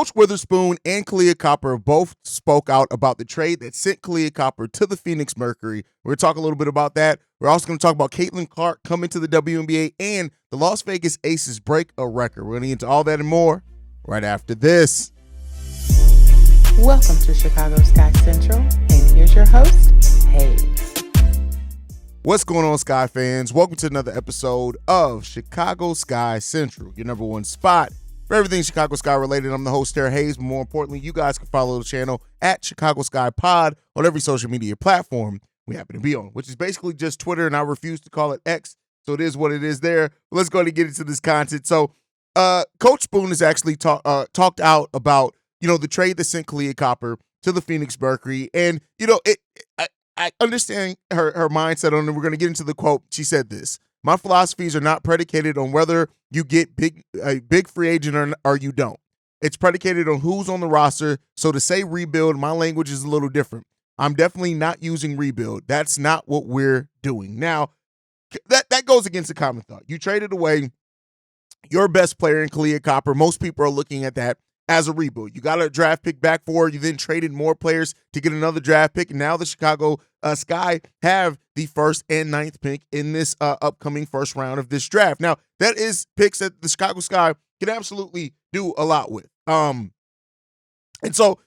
Coach Witherspoon and Kahleah Coppers both spoke out about the trade that sent Kahleah Coppers to the Phoenix Mercury. We're going to talk a little bit about that. We're also going to talk about Caitlyn Clark coming to the WNBA and the Las Vegas Aces break a record. We're going to get into all that and more right after this. Welcome to Chicago Sky Central, and here's your host, Haize. What's going on, Sky fans? Welcome to another episode of Chicago Sky Central, your number one spot for everything Chicago Sky related. I'm the host, Haize, but more importantly, you guys can follow the channel at Chicago Sky Pod on every social media platform we happen to be on, which is basically just Twitter, and I refuse to call it X, so it is what it is there. But let's go ahead and get into this content. So, Coach Spoon has actually talked out about, the trade that sent Kahleah Coppers to the Phoenix Mercury, and, I understand her mindset on it. We're going to get into the quote. She said this: "My philosophies are not predicated on whether you get a big free agent or you don't. It's predicated on who's on the roster. So to say rebuild, my language is a little different. I'm definitely not using rebuild. That's not what we're doing." Now, that goes against the common thought. You traded away your best player in Kahleah Coppers. Most people are looking at that as a rebuild. You got a draft pick back for her. You then traded more players to get another draft pick. And now the Chicago Sky have the 1st and 9th pick in this upcoming first round of this draft. Now, that is picks that the Chicago Sky can absolutely do a lot with. And so,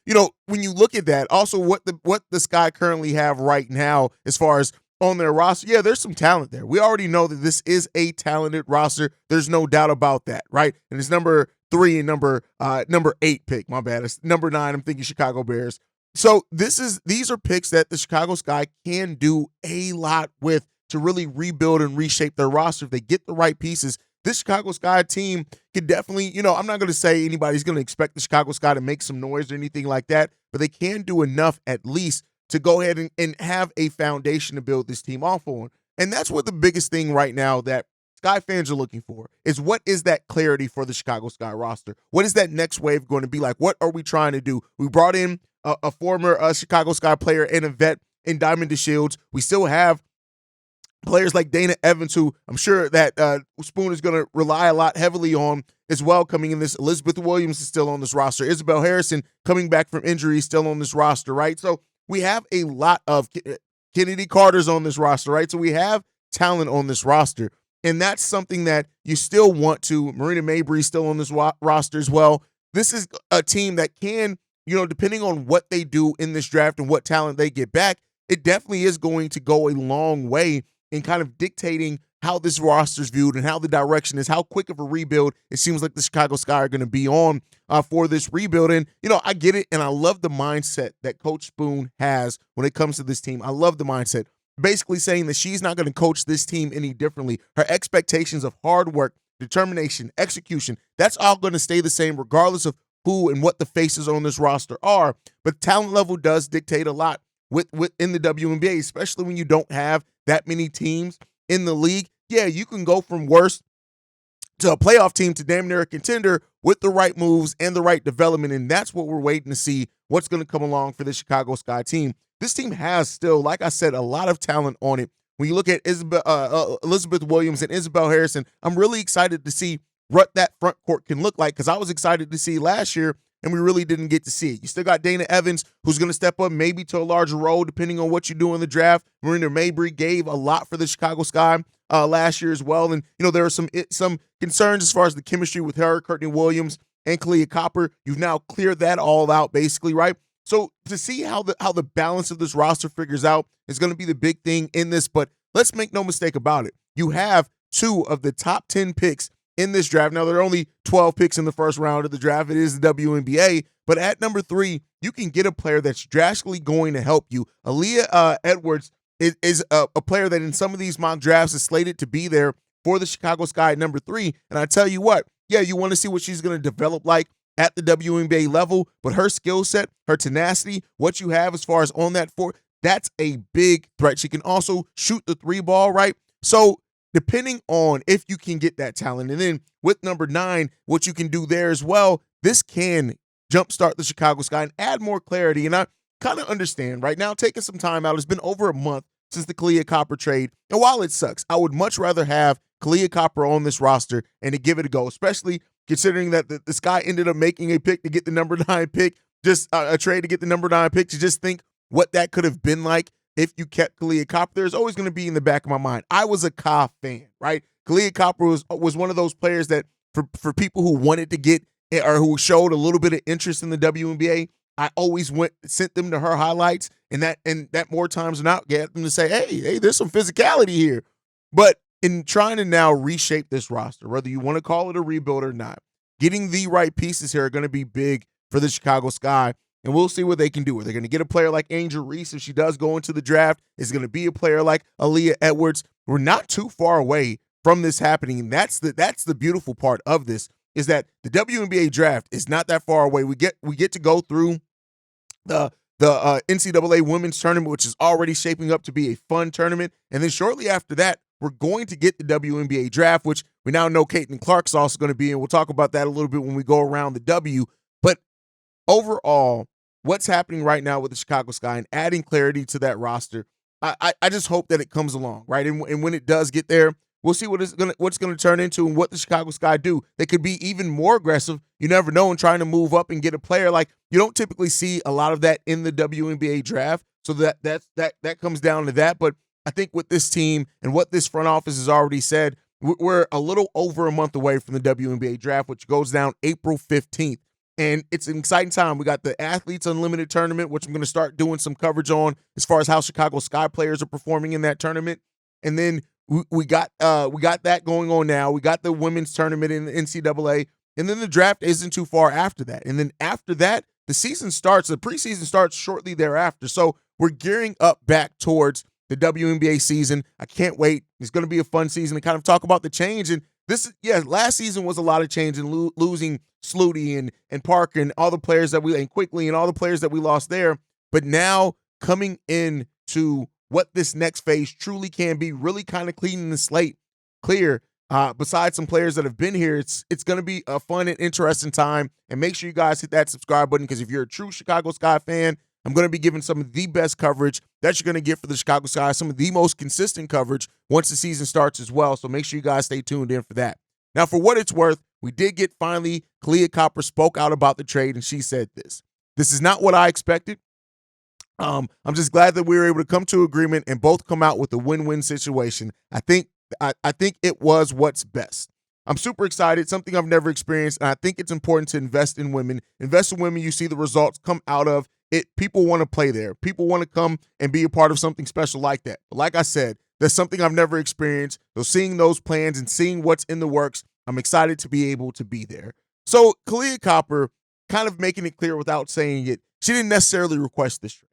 when you look at that, also what the Sky currently have right now as far as on their roster, yeah, there's some talent there. We already know that this is a talented roster. There's no doubt about that, right? And it's number 3 and number 8 pick. My bad. It's number 9. I'm thinking Chicago Bears. So these are picks that the Chicago Sky can do a lot with to really rebuild and reshape their roster. If they get the right pieces, this Chicago Sky team could definitely, I'm not going to say anybody's going to expect the Chicago Sky to make some noise or anything like that, but they can do enough at least to go ahead and have a foundation to build this team off on. And that's what the biggest thing right now that Sky fans are looking for is, what is that clarity for the Chicago Sky roster? What is that next wave going to be like? What are we trying to do? We brought in a former Chicago Sky player and a vet in Diamond DeShields. We still have players like Dana Evans, who I'm sure that Spoon is going to rely a lot heavily on as well coming in this. Elizabeth Williams is still on this roster. Isabel Harrison coming back from injury is still on this roster, right? So we have a lot of Kennedy Carter's on this roster, right? So we have talent on this roster. And that's something that you still want to. Marina Mabry's still on this roster as well. This is a team that can, depending on what they do in this draft and what talent they get back, it definitely is going to go a long way in kind of dictating how this roster is viewed and how the direction is, how quick of a rebuild it seems like the Chicago Sky are going to be on for this rebuild. And, I get it, and I love the mindset that Coach Spoon has when it comes to this team. I love the mindset. Basically saying that she's not going to coach this team any differently. Her expectations of hard work, determination, execution, that's all going to stay the same regardless of who and what the faces on this roster are. But talent level does dictate a lot in the WNBA, especially when you don't have that many teams in the league. Yeah, you can go from worst to a playoff team to damn near a contender with the right moves and the right development, and that's what we're waiting to see what's going to come along for the Chicago Sky team. This team has still, like I said, a lot of talent on it. When you look at Elizabeth Williams and Isabel Harrison, I'm really excited to see what that front court can look like, because I was excited to see last year, and we really didn't get to see it. You still got Dana Evans, who's going to step up maybe to a larger role depending on what you do in the draft. Marina Mabry gave a lot for the Chicago Sky last year as well. And, there are some concerns as far as the chemistry with her, Courtney Williams, and Kahleah Coppers. You've now cleared that all out, basically, right? So to see how the balance of this roster figures out is going to be the big thing in this. But let's make no mistake about it. You have 2 of the top 10 picks in this draft. Now, there are only 12 picks in the first round of the draft. It is the WNBA. But at number 3, you can get a player that's drastically going to help you. Aaliyah Edwards is a player that in some of these mock drafts is slated to be there for the Chicago Sky at number 3. And I tell you what, yeah, you want to see what she's going to develop like at the WNBA level, but her skill set, her tenacity, what you have as far as on that floor, that's a big threat. She can also shoot the 3 ball, right? So depending on if you can get that talent, and then with number 9, what you can do there as well, this can jumpstart the Chicago Sky and add more clarity. And I kind of understand right now, taking some time out. It's been over a month since the Kahleah Coppers trade. And while it sucks, I would much rather have Kahleah Coppers on this roster and to give it a go, especially considering that this guy ended up making a pick to get the number 9 pick, just a trade to get the number 9 pick, to just think what that could have been like if you kept Kahleah Coppers. There's always going to be in the back of my mind. I was a Ka fan, right? Kahleah Coppers was one of those players that for people who wanted to get or who showed a little bit of interest in the WNBA, I always sent them to her highlights, and that more times than not get them to say, hey, there's some physicality here. But in trying to now reshape this roster, whether you want to call it a rebuild or not, getting the right pieces here are going to be big for the Chicago Sky, and we'll see what they can do. Are they going to get a player like Angel Reese if she does go into the draft? Is it going to be a player like Aaliyah Edwards? We're not too far away from this happening, and that's the beautiful part of this, is that the WNBA draft is not that far away. We get to go through the NCAA women's tournament, which is already shaping up to be a fun tournament, and then shortly after that, we're going to get the WNBA draft, which we now know Caitlyn Clark is also going to be in. We'll talk about that a little bit when we go around the W. But overall, what's happening right now with the Chicago Sky and adding clarity to that roster, I just hope that it comes along, right? And when it does get there, we'll see what's going to turn into and what the Chicago Sky do. They could be even more aggressive. You never know, in trying to move up and get a player. Like, you don't typically see a lot of that in the WNBA draft. So that comes down to that. But I think with this team and what this front office has already said, we're a little over a month away from the WNBA draft, which goes down April 15th. And it's an exciting time. We got the Athletes Unlimited tournament, which I'm going to start doing some coverage on as far as how Chicago Sky players are performing in that tournament. And then we got that going on now. We got the women's tournament in the NCAA. And then the draft isn't too far after that. And then after that, the preseason starts shortly thereafter. So we're gearing up back towards the WNBA season. I can't wait. It's going to be a fun season to kind of talk about the change. And last season was a lot of change, and losing Sluty and Parker and all the players and Quickly and all the players that we lost there. But now coming into what this next phase truly can be, really kind of cleaning the slate clear. Besides some players that have been here, it's going to be a fun and interesting time. And make sure you guys hit that subscribe button, because if you're a true Chicago Sky fan, I'm going to be giving some of the best coverage that you're going to get for the Chicago Sky, some of the most consistent coverage once the season starts as well. So make sure you guys stay tuned in for that. Now, for what it's worth, we did get finally, Kahleah Coppers spoke out about the trade, and she said this. This is not what I expected. I'm just glad that we were able to come to agreement and both come out with a win-win situation. I think it was what's best. I'm super excited, something I've never experienced, and I think it's important to invest in women. Invest in women, you see the results come out of it. People want to play there. People want to come and be a part of something special like that. But like I said, that's something I've never experienced. So seeing those plans and seeing what's in the works, I'm excited to be able to be there. So Kahleah Coppers, kind of making it clear without saying it, she didn't necessarily request this trade.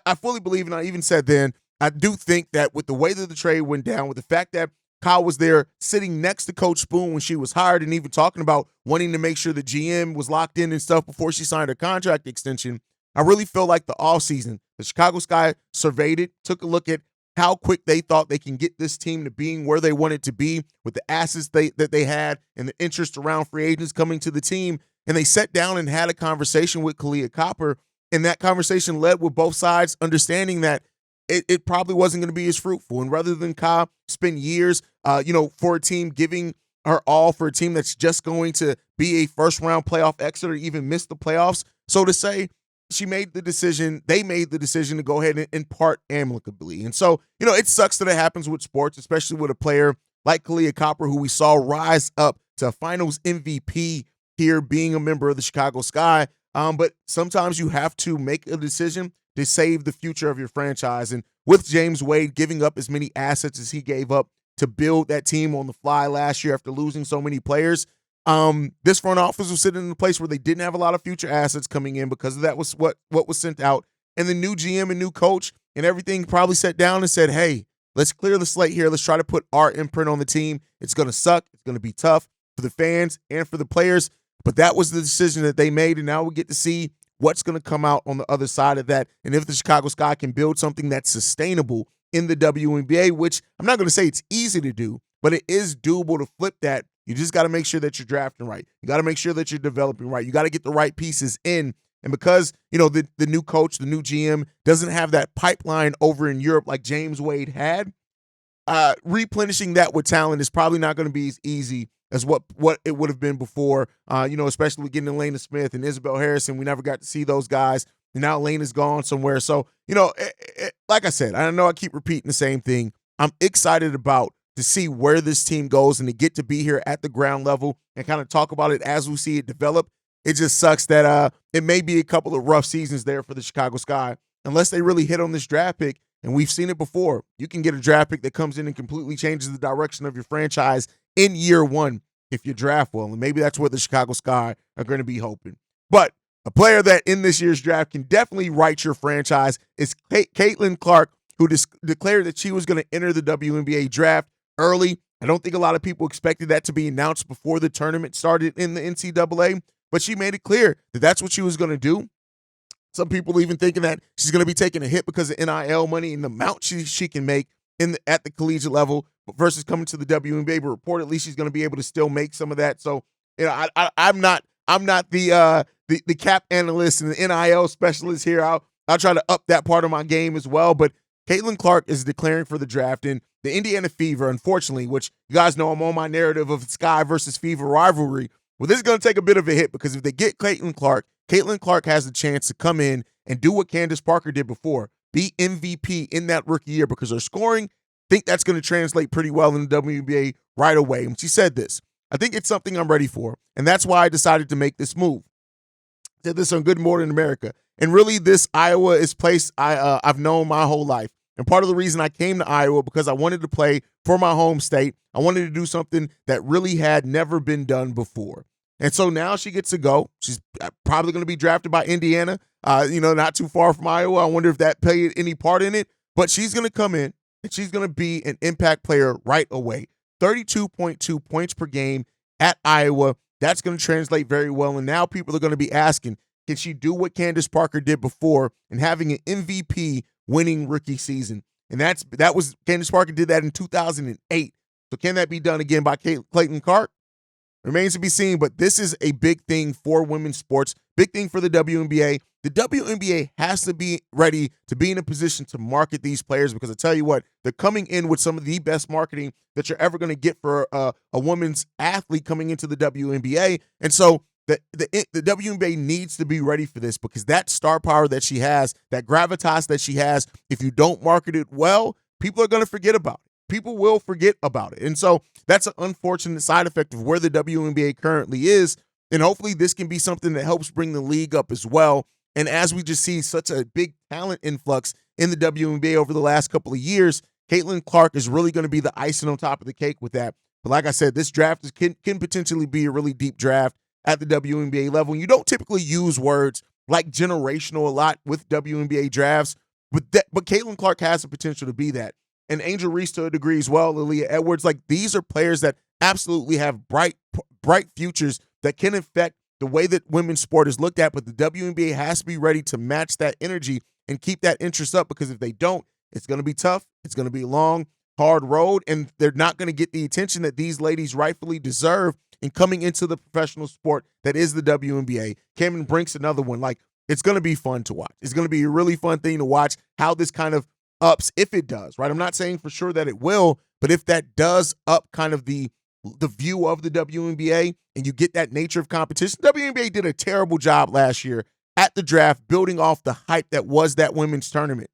I fully believe, and I even said then, I do think that with the way that the trade went down, with the fact that Kyle was there sitting next to Coach Spoon when she was hired, and even talking about wanting to make sure the GM was locked in and stuff before she signed her contract extension, I really feel like the offseason, the Chicago Sky surveyed it, took a look at how quick they thought they can get this team to being where they wanted to be with the assets that they had and the interest around free agents coming to the team. And they sat down and had a conversation with Kahleah Coppers, and that conversation led with both sides understanding that it probably wasn't going to be as fruitful. And rather than Ka spend years, for a team, giving her all for a team that's just going to be a first-round playoff exit or even miss the playoffs, so to say, they made the decision to go ahead and part amicably. And so, it sucks that it happens with sports, especially with a player like Kahleah Coppers, who we saw rise up to finals MVP here, being a member of the Chicago Sky. But sometimes you have to make a decision to save the future of your franchise. And with James Wade giving up as many assets as he gave up to build that team on the fly last year after losing so many players, this front office was sitting in a place where they didn't have a lot of future assets coming in because of that was what was sent out. And the new GM and new coach and everything probably sat down and said, hey, let's clear the slate here. Let's try to put our imprint on the team. It's going to suck. It's going to be tough for the fans and for the players. But that was the decision that they made, and now we get to see what's going to come out on the other side of that, and if the Chicago Sky can build something that's sustainable in the WNBA, which I'm not going to say it's easy to do, but it is doable to flip that. You just got to make sure that you're drafting right. You got to make sure that you're developing right. You got to get the right pieces in, and because the new coach, the new GM, doesn't have that pipeline over in Europe like James Wade had, replenishing that with talent is probably not going to be as easy as what it would have been before, especially with getting Elena Smith and Isabel Harrison. We never got to see those guys. And now Elena's gone somewhere. So, like I said, I know I keep repeating the same thing. I'm excited about to see where this team goes and to get to be here at the ground level and kind of talk about it as we see it develop. It just sucks that it may be a couple of rough seasons there for the Chicago Sky unless they really hit on this draft pick. And we've seen it before. You can get a draft pick that comes in and completely changes the direction of your franchise in year one if you draft well. And maybe that's what the Chicago Sky are going to be hoping. But a player that in this year's draft can definitely right your franchise is Caitlyn Clark, who declared that she was going to enter the WNBA draft early. I don't think a lot of people expected that to be announced before the tournament started in the NCAA, but she made it clear that that's what she was going to do. Some people even thinking that she's going to be taking a hit because of NIL money and the amount she can make at the collegiate level versus coming to the WNBA. But reportedly, she's going to be able to still make some of that. So, I'm not the cap analyst and the NIL specialist here. I'll try to up that part of my game as well. But Caitlyn Clark is declaring for the draft, and the Indiana Fever, unfortunately, which you guys know I'm on my narrative of Sky versus Fever rivalry. Well, this is going to take a bit of a hit because if they get Caitlyn Clark has the chance to come in and do what Candace Parker did before, be MVP in that rookie year because her scoring, I think that's going to translate pretty well in the WNBA right away. And she said this, I think it's something I'm ready for, and that's why I decided to make this move. I said this on Good Morning America. And really, this Iowa is place I've known my whole life. And part of the reason I came to Iowa because I wanted to play for my home state. I wanted to do something that really had never been done before. And so now she gets to go. She's probably going to be drafted by Indiana, not too far from Iowa. I wonder if that played any part in it. But she's going to come in, and she's going to be an impact player right away. 32.2 points per game at Iowa. That's going to translate very well. And now people are going to be asking, can she do what Candace Parker did before and having an MVP winning rookie season? And that was Candace Parker did that in 2008. So can that be done again by Caitlyn Clark? Remains to be seen, but this is a big thing for women's sports, big thing for the WNBA. The WNBA has to be ready to be in a position to market these players because I tell you what, they're coming in with some of the best marketing that you're ever going to get for a women's athlete coming into the WNBA. And so the WNBA needs to be ready for this because that star power that she has, that gravitas that she has, if you don't market it well, people are going to forget about it. People will forget about it. And so that's an unfortunate side effect of where the WNBA currently is. And hopefully this can be something that helps bring the league up as well. And as we just see such a big talent influx in the WNBA over the last couple of years, Caitlyn Clark is really going to be the icing on top of the cake with that. But like I said, this draft can potentially be a really deep draft at the WNBA level. And you don't typically use words like generational a lot with WNBA drafts, but Caitlyn Clark has the potential to be that. And Angel Reese to a degree as well, Aaliyah Edwards, like these are players that absolutely have bright futures that can affect the way that women's sport is looked at, but the WNBA has to be ready to match that energy and keep that interest up because if they don't, it's going to be tough. It's going to be a long, hard road, and they're not going to get the attention that these ladies rightfully deserve in coming into the professional sport that is the WNBA. Cameron Brink's another one. Like, it's going to be fun to watch. It's going to be a really fun thing to watch how this kind of ups, if it does, right? I'm not saying for sure that it will, but if that does up kind of the view of the WNBA and you get that nature of competition, WNBA did a terrible job last year at the draft building off the hype that was that women's tournament.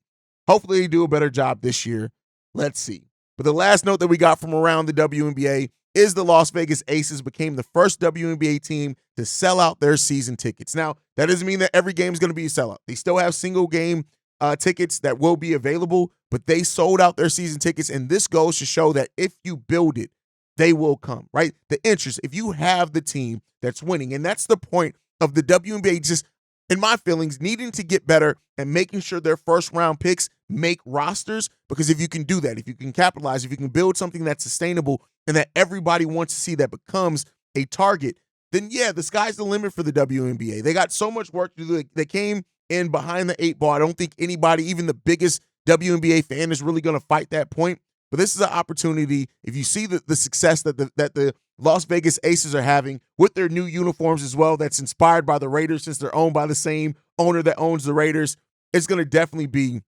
Hopefully they do a better job this year. Let's see. But the last note that we got from around the WNBA is the Las Vegas Aces became the first WNBA team to sell out their season tickets. Now, that doesn't mean that every game is going to be a sellout. They still have single game tickets that will be available, but they sold out their season tickets, and this goes to show that if you build it, they will come, right? The interest, if you have the team that's winning, and that's the point of the WNBA, just in my feelings, needing to get better and making sure their first-round picks make rosters, because if you can do that, if you can capitalize, if you can build something that's sustainable and that everybody wants to see that becomes a target, then yeah, the sky's the limit for the WNBA. They got so much work to do. They came in behind the 8 ball. I don't think anybody, even the biggest WNBA fan, is really going to fight that point. But this is an opportunity. If you see the success that the Las Vegas Aces are having with their new uniforms as well, that's inspired by the Raiders since they're owned by the same owner that owns the Raiders, it's going to definitely be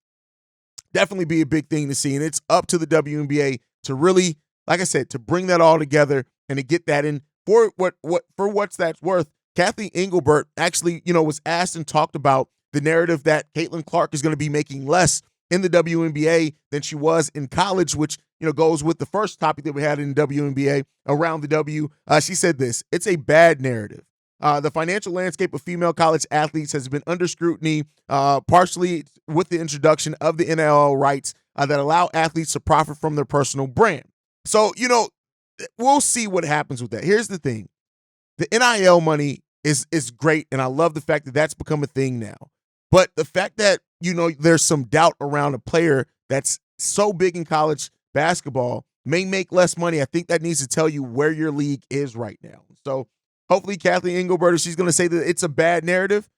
a big thing to see. And it's up to the WNBA to really, like I said, to bring that all together And to get that in for what's that's worth, Kathy Engelbert actually, was asked and talked about the narrative that Caitlyn Clark is going to be making less in the WNBA than she was in college, which, goes with the first topic that we had in WNBA around the W. She said this: "It's a bad narrative. The financial landscape of female college athletes has been under scrutiny, partially with the introduction of the NIL rights that allow athletes to profit from their personal brand." So, we'll see what happens with that. Here's the thing. The NIL money is great, and I love the fact that that's become a thing now. But the fact that, there's some doubt around a player that's so big in college basketball may make less money, I think that needs to tell you where your league is right now. So hopefully Kathy Engelbert, if she's going to say that it's a bad narrative,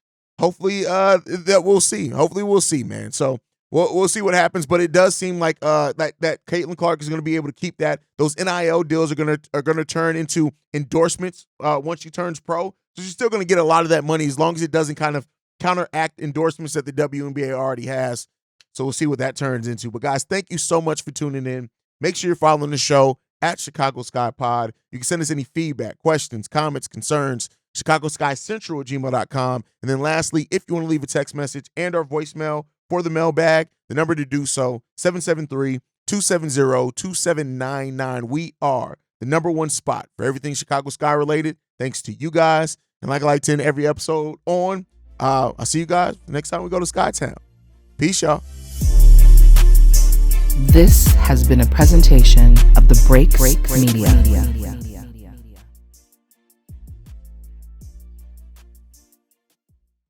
hopefully that we'll see. Hopefully we'll see, man. So we'll see what happens, but it does seem like that Caitlyn Clark is going to be able to keep that. Those NIL deals are going to turn into endorsements once she turns pro. So she's still going to get a lot of that money as long as it doesn't kind of counteract endorsements that the WNBA already has. So we'll see what that turns into. But guys, thank you so much for tuning in. Make sure you're following the show at Chicago Sky Pod. You can send us any feedback, questions, comments, concerns, ChicagoSkyCentral@gmail.com. And then lastly, if you want to leave a text message and our voicemail for the mailbag, the number to do so, 773-270-2799. We are the number one spot for everything Chicago Sky related, thanks to you guys. And like I like to end every episode on, I'll see you guys next time we go to Skytown. Peace, y'all. This has been a presentation of the Break Media.